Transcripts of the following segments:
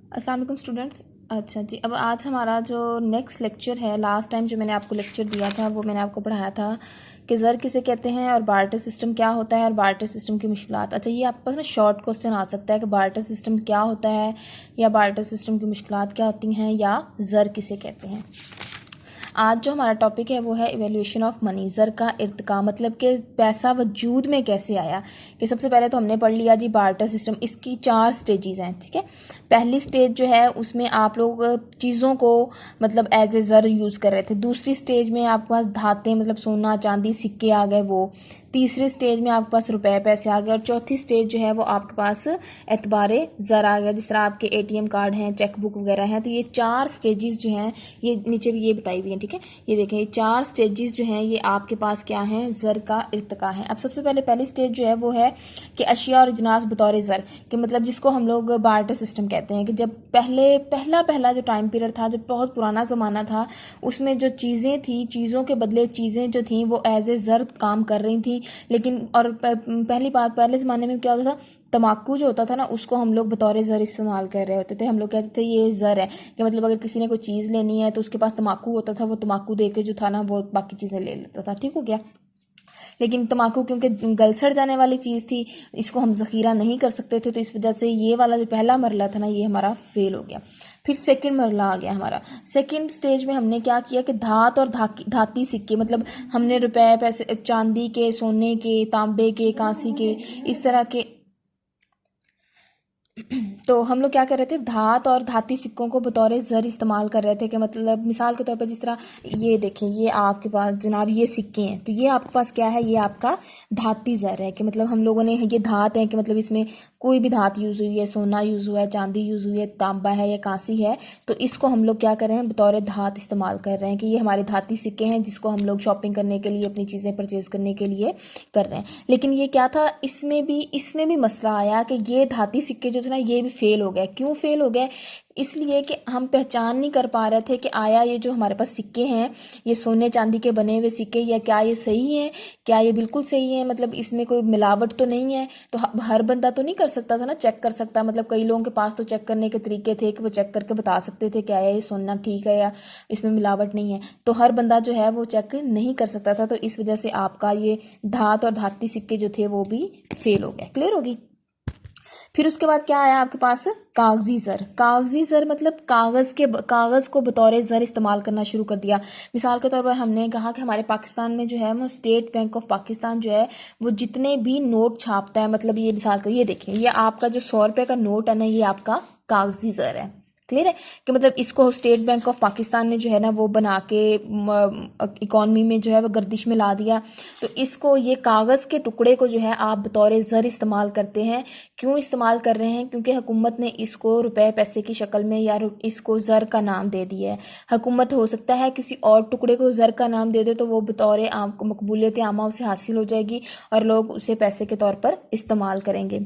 अस्सलाम वालेकुम स्टूडेंट्स। अच्छा जी, अब आज हमारा जो नेक्स्ट लेक्चर है, लास्ट टाइम जो मैंने आपको लेक्चर दिया था वो मैंने आपको पढ़ाया था कि ज़र किसे कहते हैं और बार्टर सिस्टम क्या होता है और बार्टर सिस्टम की मुश्किलात। अच्छा, ये आपके पास ना शॉर्ट क्वेश्चन आ सकता है कि बार्टर सिस्टम क्या होता है या बार्टर सिस्टम की मुश्किलात क्या होती हैं या ज़र किसे कहते हैं। आज जो हमारा टॉपिक है वो है इवेल्यूएशन ऑफ मनी, ज़र का इर्तिका, मतलब कि पैसा वजूद में कैसे आया। कि सबसे पहले तो हमने पढ़ लिया जी बार्टर सिस्टम, इसकी 4 स्टेजेस हैं, ठीक है। पहली स्टेज जो है उसमें आप लोग चीज़ों को मतलब एज ए ज़र यूज़ कर रहे थे। दूसरी स्टेज में आपके पास धातें मतलब सोना चांदी सिक्के आ गए वो। तीसरी स्टेज में आपके पास रुपए पैसे आ गए और चौथी स्टेज जो है वो आपके पास एतबारे ज़र आ गया, जिस तरह आपके एटीएम कार्ड हैं, चेक बुक वगैरह हैं। तो ये 4 स्टेजेस जो हैं ये नीचे भी ये बताई हुई हैं, ठीक है। ये देखें, ये 4 स्टेजेस जो हैं ये आपके पास क्या हैं, ज़र का इर्तिका है। अब सबसे पहले पहली स्टेज जो है वो है कि अशिया और अजनास बतौर ज़र, कि मतलब जिसको हम लोग बार्टर सिस्टम कहते हैं। कि जब पहला जो टाइम पीरियड था, जब बहुत पुराना ज़माना था, उसमें जो चीज़ें थी, चीज़ों के बदले चीज़ें जो थी वो एज ए ज़र काम कर रही थी। लेकिन और पहली बात, पहले ज़माने में क्या होता था, तम्बाकू जो होता था ना उसको हम लोग बतौर ज़र इस्तेमाल कर रहे होते थे। हम लोग कहते थे ये ज़र है, कि मतलब अगर किसी ने कोई चीज़ लेनी है तो उसके पास तम्बाकू होता था, वो तम्बाकू दे के जो था ना वो बाकी चीज़ें ले लेता था, ठीक हो गया। लेकिन तम्बाकू क्योंकि गल सड़ जाने वाली चीज़ थी, इसको हम ज़ख़ीरा नहीं कर सकते थे, तो इस वजह से ये वाला जो पहला मरला था ना ये हमारा फेल हो गया। फिर सेकंड मरला आ गया हमारा। सेकंड स्टेज में हमने क्या किया कि धात और धाती सिक्के, मतलब हमने रुपए पैसे चांदी के, सोने के, तांबे के, कांसी के, इस तरह के तो हम लोग क्या कर रहे थे, धात और धाती सिक्कों को बतौर ज़र इस्तेमाल कर रहे थे। कि मतलब मिसाल के तौर पर जिस तरह ये देखें, ये आपके पास जनाब ये सिक्के हैं, तो ये आपके पास क्या है, ये आपका धाती ज़र है। कि मतलब हम लोगों ने ये धात है कि मतलब इसमें कोई भी धात यूज़ हुई है, सोना यूज़ हुआ है, चांदी यूज़ हुई है, तांबा है या कांसी है, तो इसको हम लोग क्या कर रहे हैं, बतौर धात इस्तेमाल कर रहे हैं। कि ये हमारे धाती सिक्के हैं जिसको हम लोग शॉपिंग करने के लिए, अपनी चीज़ें परचेज़ करने के लिए कर रहे हैं। लेकिन ये क्या था, इसमें भी मसला आया कि ये धाती सिक्के जो थे ना ये भी फेल हो गए। क्यों फेल हो गए, इसलिए कि हम पहचान नहीं कर पा रहे थे कि आया ये जो हमारे पास सिक्के हैं, ये सोने चांदी के बने हुए सिक्के, या क्या ये सही हैं, क्या ये बिल्कुल सही है, मतलब इसमें कोई मिलावट तो नहीं है। तो हर बंदा तो नहीं कर सकता था ना, चेक कर सकता। मतलब कई लोगों के पास तो चेक करने के तरीके थे कि वो चेक करके बता सकते थे क्या है ये सोना ठीक है या इसमें मिलावट नहीं है। तो हर बंदा जो है वो चेक नहीं कर सकता था, तो इस वजह से आपका ये धात और धाती सिक्के जो थे वो भी फेल हो गए। क्लियर होगी। फिर उसके बाद क्या आया आपके पास, कागजी ज़र। कागजी ज़र मतलब कागज़ को बतौर ज़र इस्तेमाल करना शुरू कर दिया। मिसाल के तौर पर हमने कहा कि हमारे पाकिस्तान में जो है वो स्टेट बैंक ऑफ पाकिस्तान जो है वो जितने भी नोट छापता है, मतलब ये मिसाल का ये देखिए, ये आपका जो 100 रुपये का नोट है ना ये आपका कागजी ज़र है। क्लियर है। कि मतलब इसको स्टेट बैंक ऑफ पाकिस्तान ने जो है ना वो बना के इकॉनमी में जो है वो गर्दिश में ला दिया। तो इसको, ये कागज़ के टुकड़े को जो है आप बतौर ज़र इस्तेमाल करते हैं। क्यों इस्तेमाल कर रहे हैं, क्योंकि हुकूमत ने इसको रुपए पैसे की शक्ल में या इसको ज़र का नाम दे दिया है। हुकूमत हो सकता है किसी और टुकड़े को ज़र का नाम दे दे तो वो बतौर आम मकबूलियत आमा उसे हासिल हो जाएगी और लोग उसे पैसे के तौर पर इस्तेमाल करेंगे।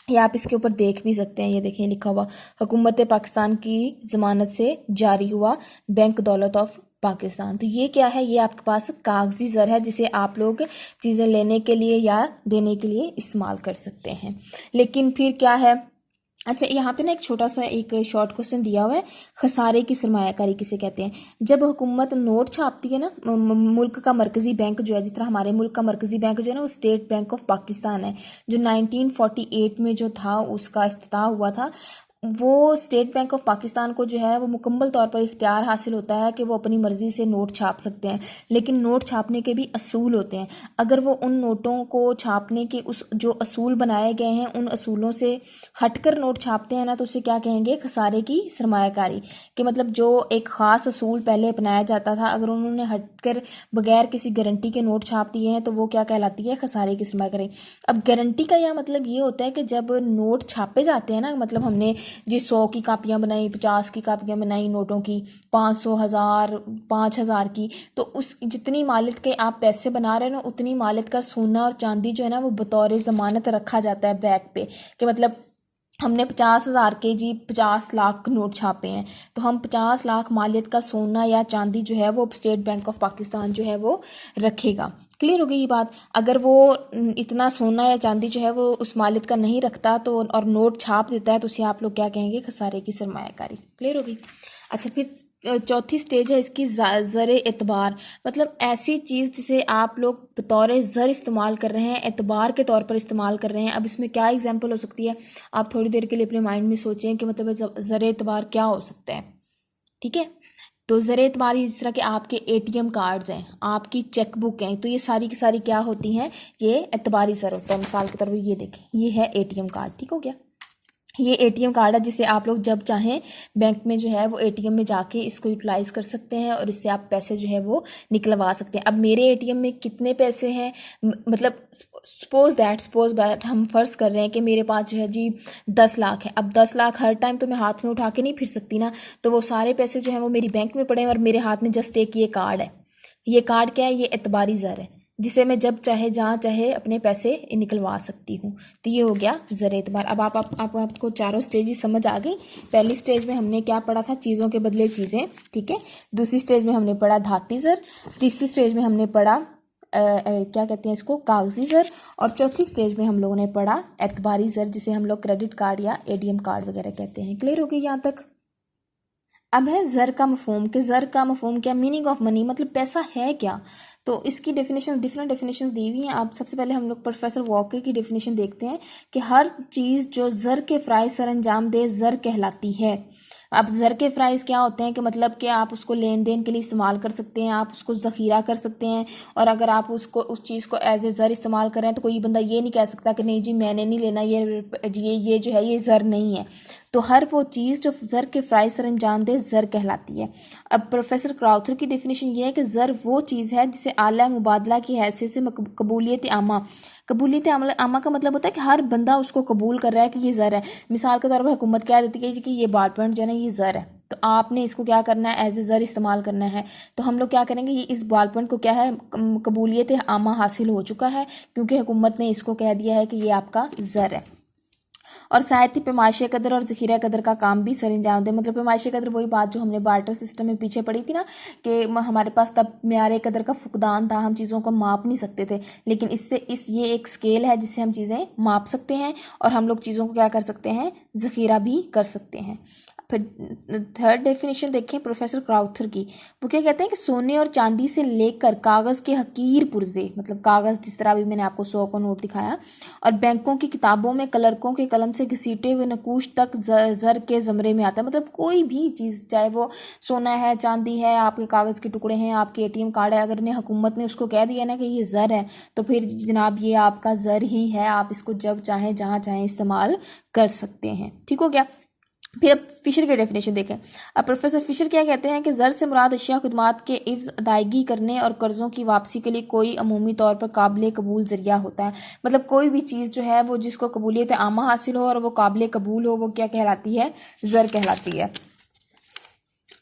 या आप इसके ऊपर देख भी सकते हैं, ये देखिए लिखा हुआ, हुकूमत पाकिस्तान की ज़मानत से जारी हुआ बैंक दौलत ऑफ पाकिस्तान। तो ये क्या है, ये आपके पास कागजी ज़र है जिसे आप लोग चीज़ें लेने के लिए या देने के लिए इस्तेमाल कर सकते हैं। लेकिन फिर क्या है, अच्छा यहाँ पे ना एक छोटा सा एक शॉर्ट क्वेश्चन दिया हुआ है, खसारे की सरमायाकारी किसे कहते हैं। जब हुकूमत नोट छापती है ना, मुल्क का मरकज़ी बैंक जो है, जिस तरह हमारे मुल्क का मरकज़ी बैंक जो है ना वो स्टेट बैंक ऑफ पाकिस्तान है, जो 1948 में जो था उसका इफ्तिताह हुआ था। वो स्टेट बैंक ऑफ पाकिस्तान को जो है वो मुकम्मल तौर पर इख्तियार हासिल होता है कि वो अपनी मर्ज़ी से नोट छाप सकते हैं। लेकिन नोट छापने के भी असूल होते हैं। अगर वो उन नोटों को छापने के उस जो असूल बनाए गए हैं उन असूलों से हटकर नोट छापते हैं ना, तो उसे क्या कहेंगे, खसारे की सरमायाकारी। कि मतलब जो एक ख़ास असूल पहले अपनाया जाता था, अगर उन्होंने हटकर बगैर किसी गारंटी के नोट छाप दिए हैं तो वो क्या कहलाती है, खसारे की सरमायाकारी। अब गारंटी का यह मतलब ये होता है कि जब नोट छापे जाते हैं ना, मतलब हमने जी 100 की कापियाँ बनाई, 50 की कापियाँ बनाई नोटों की, 500, 1000, 5000 की, तो उस जितनी मालिक के आप पैसे बना रहे हैं ना उतनी मालिक का सोना और चांदी जो है ना वो बतौर ज़मानत रखा जाता है बैग पे। कि मतलब हमने 50,000 के जी 50 लाख नोट छापे हैं, तो हम 50 लाख मालियत का सोना या चांदी जो है वो स्टेट बैंक ऑफ पाकिस्तान जो है वो रखेगा। क्लियर हो गई ये बात। अगर वो इतना सोना या चांदी जो है वो उस मालियत का नहीं रखता तो और नोट छाप देता है तो उसे आप लोग क्या कहेंगे, खसारे की सरमायाकारी। क्लियर हो गई। अच्छा, फिर चौथी स्टेज है इसकी ज़र एतबार, मतलब ऐसी चीज़ जिसे आप लोग बतौर ज़र इस्तेमाल कर रहे हैं, एतबार के तौर पर इस्तेमाल कर रहे हैं। अब इसमें क्या एग्जांपल हो सकती है, आप थोड़ी देर के लिए अपने माइंड में सोचें कि मतलब ज़र एतबार क्या हो सकता है। ठीक है, तो ज़र एतबार जिस तरह के आपके एटीएम कार्ड्स हैं, आपकी चेकबुक हैं, तो ये सारी की सारी क्या होती हैं, ये एतबारी ज़र होता है। मिसाल के तौर पर ये देखें, ये है एटीएम कार्ड। ठीक हो गया, ये एटीएम कार्ड है जिसे आप लोग जब चाहें बैंक में जो है वो एटीएम में जाके इसको यूटिलाइज़ कर सकते हैं और इससे आप पैसे जो है वो निकलवा सकते हैं। अब मेरे एटीएम में कितने पैसे हैं, मतलब सपोज दैट हम फ़र्ज़ कर रहे हैं कि मेरे पास जो है जी 10 लाख है। अब 10 लाख हर टाइम तो मैं हाथ में उठा के नहीं फिर सकती ना, तो वो सारे पैसे जो हैं वो मेरी बैंक में पड़े हैं और मेरे हाथ में जस्ट एक ये कार्ड है। ये कार्ड क्या है, ये एतबारी ज़र है जिसे मैं जब चाहे जहाँ चाहे अपने पैसे निकलवा सकती हूँ। तो ये हो गया ज़र एतबार। अब आपको चारों स्टेजेस समझ आ गई। पहली स्टेज में हमने क्या पढ़ा था, चीज़ों के बदले चीज़ें। ठीक है, दूसरी स्टेज में हमने पढ़ा धाती ज़र, तीसरी स्टेज में हमने पढ़ा क्या कहते हैं इसको, कागजी ज़र, और चौथी स्टेज में हम लोगों ने पढ़ा एतबारी ज़र जिसे हम लोग क्रेडिट कार्ड या एटीएम कार्ड वगैरह कहते हैं। क्लियर हो गई यहाँ तक। अब है ज़र का मफहूम, कि ज़र का मफहूम क्या, मीनिंग ऑफ मनी, मतलब पैसा है क्या। तो इसकी डेफिनेशन, डिफरेंट डेफिनेशंस दी हुई हैं। आप सबसे पहले हम लोग प्रोफेसर वॉकर की डेफिनेशन देखते हैं कि हर चीज़ जो ज़र के फ़राइज़ सर अंजाम दे ज़र कहलाती है। अब ज़र के फ़राइज़ क्या होते हैं कि मतलब कि आप उसको लेन देन के लिए इस्तेमाल कर सकते हैं, आप उसको ज़ख़ीरा कर सकते हैं, और अगर आप उसको उस चीज़ को एज ए ज़र इस्तेमाल कर रहे हैं तो कोई बंदा ये नहीं कह सकता कि नहीं जी मैंने नहीं लेना, ये जो है ये ज़र नहीं है। तो हर वो चीज़ जो ज़र के फ़राइज़ सर अंजाम दे ज़र कहलाती है। अब प्रोफेसर क्राउथर की डेफिनेशन ये है कि ज़र वो चीज़ है जिसे आला मुबादला की हैसियत से कबूलियत आमा, कबूलियत आमा का मतलब होता है कि हर बंदा उसको कबूल कर रहा है कि ये ज़र है। मिसाल के तौर पर हुकूमत कह देती है कि ये बाल पॉइंट जो है ना ये ज़र है, तो आपने इसको क्या करना है, एज ए ज़र इस्तेमाल करना है। तो हम लोग क्या करेंगे, ये इस बाल पॉइंट को क्या है, कबूलियत आमा हासिल हो चुका है क्योंकि हुकूमत ने इसको कह दिया है कि ये आपका ज़र है। और साथ ही पैमाइश कदर और ज़ख़ीरा कदर का काम भी सर अंजाम दे। मतलब पैमाइश कदर वही बात जो हमने बार्टर सिस्टम में पीछे पड़ी थी ना, कि हमारे पास तब म्यार कदर का फुकदान था, हम चीज़ों को माप नहीं सकते थे, लेकिन ये एक स्केल है जिससे हम चीज़ें माप सकते हैं और हम लोग चीज़ों को क्या कर सकते हैं, ज़ख़ीरा भी कर सकते हैं। फिर थर्ड डेफिनेशन देखें प्रोफेसर क्राउथर की, वो क्या कहते हैं कि सोने और चांदी से लेकर कागज़ के हकीर पुर्जे, मतलब कागज़ जिस तरह भी मैंने आपको 100 का नोट दिखाया, और बैंकों की किताबों में कलरकों के कलम से घसीटे हुए नकूश तक ज़र के ज़मरे में आता है। मतलब कोई भी चीज़, चाहे वो सोना है, चांदी है, आपके कागज़ के टुकड़े हैं, आपके एटीएम कार्ड है, अगर ने हुकूमत ने उसको कह दिया ना कि ये ज़र है, तो फिर जनाब ये आपका ज़र ही है, आप इसको जब चाहें जहाँ चाहें इस्तेमाल कर सकते हैं। ठीक हो गया। फिर अब फिशर की डेफिनेशन देखें। अब प्रोफेसर फिशर क्या कहते हैं कि ज़र से मुराद अशिया खुदमात के इव्ज़ अदायगी करने और कर्ज़ों की वापसी के लिए कोई अमूमी तौर पर काबिल कबूल ज़रिया होता है। मतलब कोई भी चीज़ जो है वो जिसको कबूलियत आमा हासिल हो और वो काबिल कबूल हो, वो क्या कहलाती है, ज़र कहलाती है।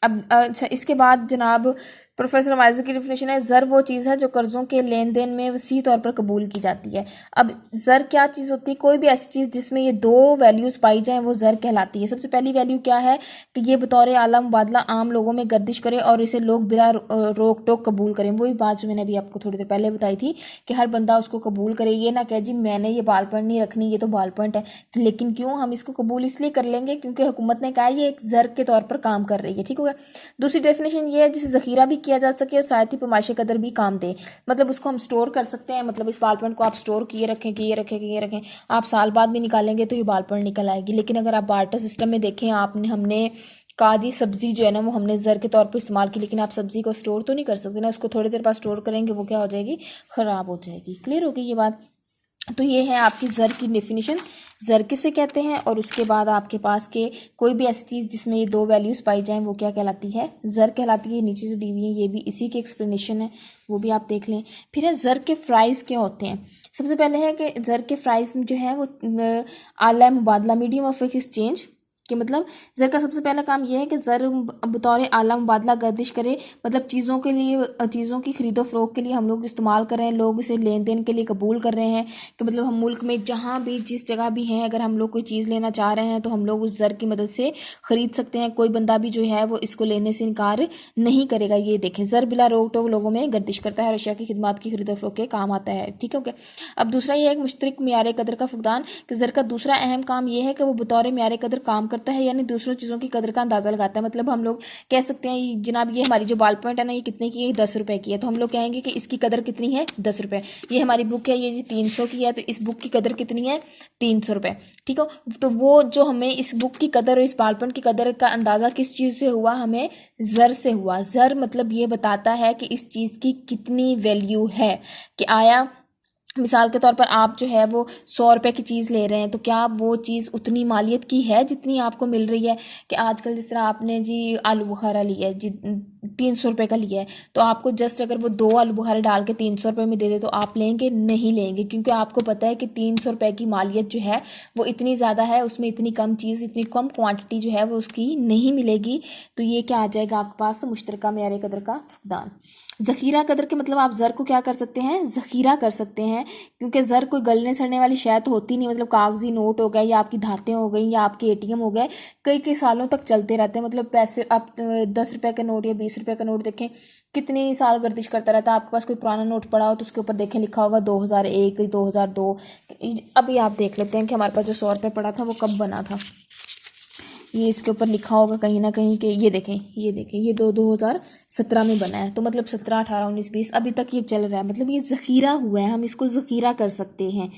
अब अच्छा, इसके बाद जनाब प्रोफेसर माइज़र की डेफिनेशन है, ज़र वो चीज़ है जो कर्ज़ों के लेन देन में वसी तौर पर कबूल की जाती है। अब ज़र क्या चीज़ होती है, कोई भी ऐसी चीज़ जिसमें ये दो वैल्यूज़ पाई जाएँ वो ज़र कहलाती है। सबसे पहली वैल्यू क्या है कि ये बतौर आला मुबादला आम लोगों में गर्दिश करे और इसे लोग बिला रोक टोक कबूल करें। वही बात जो मैंने अभी आपको थोड़ी देर पहले बताई थी कि हर बंदा उसको कबूल करे, ये ना कहे जी मैंने ये बाल पॉइंट नहीं रखनी, ये तो बाल पॉइंट है। लेकिन क्यों हम इसको कबूल इसलिए कर लेंगे क्योंकि हुकूमत ने कहा ये एक ज़र के तौर पर काम कर रही है। ठीक हो गया। दूसरी डेफिनेशन ये है जिसे ज़ख़ीरा भी किया जा सके और साथ ही पैमाइश कदर भी काम दे। मतलब उसको हम स्टोर कर सकते हैं, मतलब इस बाल पॉइंट को आप स्टोर किए रखें, आप साल बाद भी निकालेंगे तो ये बाल पॉइंट निकल आएगी। लेकिन अगर आप बार्टर सिस्टम में देखें, हमने काजी सब्जी जो है ना वो हमने ज़र के तौर पर इस्तेमाल की, लेकिन आप सब्जी को स्टोर तो नहीं कर सकते ना, उसको थोड़ी देर बाद स्टोर करेंगे वो क्या हो जाएगी, ख़राब हो जाएगी। क्लियर हो गई ये बात। तो ये है आपकी ज़र की डेफिनेशन, ज़र किसे कहते हैं, और उसके बाद आपके पास के कोई भी ऐसी चीज़ जिसमें ये दो वैल्यूज़ पाई जाएं वो क्या कहलाती है, ज़र कहलाती है। नीचे जो दी हुई है ये भी इसी की एक्सप्लेनेशन है, वो भी आप देख लें। फिर है ज़र के फ़राइज़ क्या होते हैं। सबसे पहले है कि ज़र के फ़राइज़ जो है वो आला मुबादला, मीडियम ऑफ एक्सचेंज, कि मतलब ज़र का सबसे पहला काम यह है कि ज़र बतौर आला मुबादला गर्दिश करे, मतलब चीज़ों के लिए, चीज़ों की खरीदो फरोख्त के लिए हम लोग इस्तेमाल कर रहे हैं, लोग इसे लेन देन के लिए कबूल कर रहे हैं कि मतलब हम मुल्क में जहाँ भी जिस जगह भी हैं, अगर हम लोग कोई चीज़ लेना चाह रहे हैं तो हम लोग उस ज़र की मदद से ख़रीद सकते हैं। कोई बंदा भी जो है वो इसको लेने से इनकार नहीं करेगा। ये देखें, ज़र बिला रोक टोक लोगों में गर्दिश करता है और अशिया की खिदमत की खरीदो फरोख्त के काम आता है। ठीक है, ओके। अब दूसरा ये है एक मुश्तरक मियार कदर का फुकदान, कि ज़र का दूसरा अहम काम यह है कि वो बतौर मियार कदर काम करता है, यानी दूसरों चीज़ों की कदर का अंदाज़ा लगाता है। मतलब हम लोग कह सकते हैं जनाब ये हमारी जो बॉल पॉइंट है ना, ये कितने की है, 10 रुपए की है, तो हम लोग कहेंगे कि इसकी कदर कितनी है, 10 रुपये। ये हमारी बुक है, ये जी 300 की है, तो इस बुक की कदर कितनी है, 300 रुपये। ठीक है, तो वो जो हमें इस बुक की कदर और इस बॉल पॉइंट की कदर का अंदाज़ा किस चीज़ से हुआ, हमें ज़र से हुआ। ज़र मतलब ये बताता है कि इस चीज़ की कितनी वैल्यू है, कि आया मिसाल के तौर पर आप जो है वो 100 रुपये की चीज़ ले रहे हैं, तो क्या वो चीज़ उतनी मालियत की है जितनी आपको मिल रही है। कि आजकल जिस तरह आपने जी आलू बुखारा लिया है जी, 300 रुपये का लिया है, तो आपको जस्ट अगर वो 2 आलू बुखारे डाल के 300 रुपये में दे दे तो आप लेंगे, नहीं लेंगे, क्योंकि आपको पता है कि 300 रुपये की मालियत जो है वो इतनी ज़्यादा है, उसमें इतनी कम चीज़, इतनी कम क्वांटिटी जो है वो उसकी नहीं मिलेगी। तो ये क्या आ जाएगा आपके पास, मुश्तरका मियार कदर का फुकदान। ज़ख़ीरा कदर के मतलब आप ज़र को क्या कर सकते हैं, ज़ख़ीरा कर सकते हैं, क्योंकि ज़र कोई गलने सड़ने वाली शय तो होती नहीं। मतलब कागजी नोट हो गए, या आपकी धातें हो गई, या आपके ATM हो गए, कई कई सालों तक चलते रहते हैं। मतलब पैसे आप 10 रुपये का नोट या 20 रुपये का नोट देखें, कितनी साल गर्दिश करता रहता है। आपके पास कोई पुराना नोट पड़ा हो तो उसके ऊपर देखें लिखा होगा 2001, 2002। अभी आप देख लेते हैं कि हमारे पास जो 100 रुपये पड़ा था वो कब बना था। ये इसके ऊपर लिखा होगा कहीं ना कहीं कि ये देखें, ये देखें, ये 2017 में बना है, तो मतलब 17, 18, 19, 20 अभी तक ये चल रहा है। मतलब ये ज़ख़ीरा हुआ है, हम इसको ज़ख़ीरा कर सकते हैं।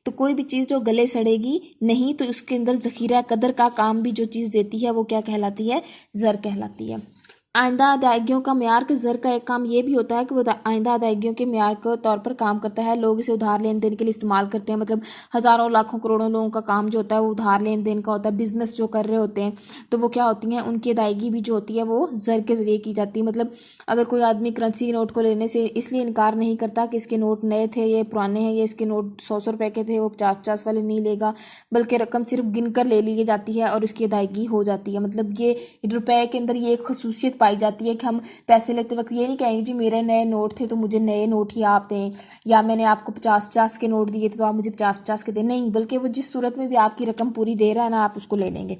तो कोई भी चीज़ जो गले सड़ेगी नहीं, तो उसके अंदर ज़ख़ीरा कदर का काम भी जो चीज़ देती है वो क्या कहलाती है, ज़र कहलाती है। आइंदा अदायगियों का म्यार के ज़र का एक काम ये भी होता है कि वो आइंदा अदायगियों के म्यार के तौर पर काम करता है। लोग इसे उधार लेन देन के लिए इस्तेमाल करते हैं। मतलब हज़ारों लाखों करोड़ों लोगों का काम जो होता है वो उधार लेन देन का होता है। बिजनेस जो कर रहे होते हैं तो वो क्या होती हैं, उनकी अदायगी भी जो होती है वो ज़र के ज़रिए की जाती है। मतलब अगर कोई आदमी करेंसी नोट को लेने से इसलिए इनकार नहीं करता कि इसके नोट नए थे, ये पुराने हैं, ये इसके नोट 100 रुपये के थे, वो 50 वाले नहीं लेगा, बल्कि रकम सिर्फ गिन कर ले ली जाती है और उसकी अदायगी हो जाती है। मतलब ये रुपए के अंदर ये एक खसूसियत पाई जाती है कि हम पैसे लेते वक्त ये नहीं कहेंगे जी मेरे नए नोट थे तो मुझे नए नोट ही आप दें, या मैंने आपको 50-50 के नोट दिए थे तो आप मुझे 50-50 के दें। नहीं, बल्कि वो जिस सूरत में भी आपकी रकम पूरी दे रहा है ना, आप उसको ले लेंगे।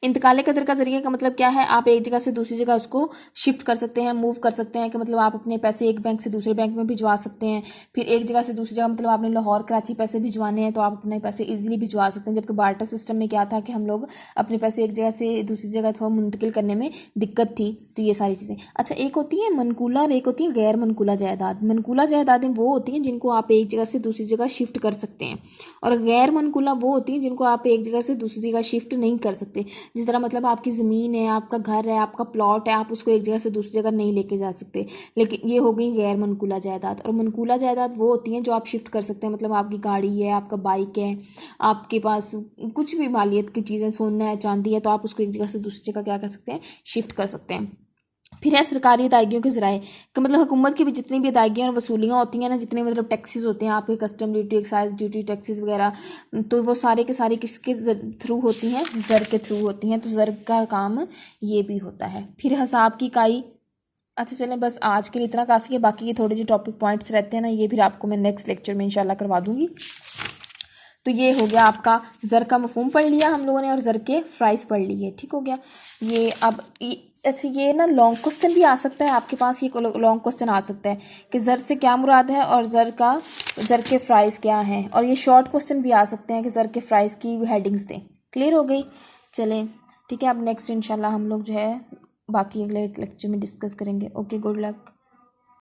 इंतकाल कदर का जरिए का मतलब क्या है, आप एक जगह से दूसरी जगह उसको शिफ्ट कर सकते हैं, मूव कर सकते हैं। कि मतलब आप अपने पैसे एक बैंक से दूसरे बैंक में भिजवा सकते हैं। फिर एक जगह से दूसरी जगह, मतलब आपने लाहौर कराची पैसे भिजवाने हैं तो आप अपने पैसे इजीली भिजवा सकते हैं। जबकि बार्टर सिस्टम में क्या था कि हम लोग अपने पैसे एक जगह से दूसरी जगह थोड़ा मुंतकिल करने में दिक्कत थी। तो ये सारी चीज़ें। अच्छा, एक होती है मनकूला और एक होती है गैर मनकूला जायदाद। मनकूला जायदादें वो होती हैं जिनको आप एक जगह से दूसरी जगह शिफ्ट कर सकते हैं, और गैर मनकूला वो होती हैं जिनको आप एक जगह से दूसरी जगह शिफ्ट नहीं कर सकते। जिस तरह मतलब आपकी ज़मीन है, आपका घर है, आपका प्लॉट है, आप उसको एक जगह से दूसरी जगह नहीं लेके जा सकते। लेकिन ये हो गई गैर मनकूला जायदाद। और मनकूला जायदाद वो होती हैं जो आप शिफ्ट कर सकते हैं। मतलब आपकी गाड़ी है, आपका बाइक है, आपके पास कुछ भी मालियत की चीज़ें, सोना है, चांदी है, तो आप उसको एक जगह से दूसरी जगह क्या कर सकते हैं, शिफ्ट कर सकते हैं। फिर है सरकारी अदायगियों के ज़राए, कि मतलब हुकूमत की भी जितनी भी अदायगियाँ और वसूलियाँ होती हैं ना, जितने मतलब टैक्सेस होते हैं आपके, custom duty, excise duty, taxes वगैरह, तो वो सारे के सारे किसके थ्रू होती हैं, ज़र के थ्रू होती हैं। तो ज़र का काम ये भी होता है। फिर हिसाब की इकाई। अच्छा चलें, बस आज के लिए इतना काफ़ी है। बाकी ये थोड़े जो टॉपिक पॉइंट्स रहते हैं ना, ये फिर आपको मैं नेक्स्ट लेक्चर में इंशाल्लाह करवा दूँगी। तो ये हो गया आपका ज़र का मफहूम पढ़ लिया हम लोगों ने, और ज़र के फ़्राइज़ पढ़ लिए। ठीक हो गया ये। अब अच्छा, ये ना लॉन्ग क्वेश्चन भी आ सकता है आपके पास। ये लॉन्ग क्वेश्चन आ सकता है कि ज़र से क्या मुराद है और ज़र के फ़्राइज़ क्या हैं। और ये शॉर्ट क्वेश्चन भी आ सकते हैं कि ज़र के फ़्राइज़ की हेडिंग्स दें। क्लियर हो गई? चलें ठीक है, अब नेक्स्ट इंशाल्लाह हम लोग जो है बाकी अगले लेक्चर में डिस्कस करेंगे। Okay, good luck.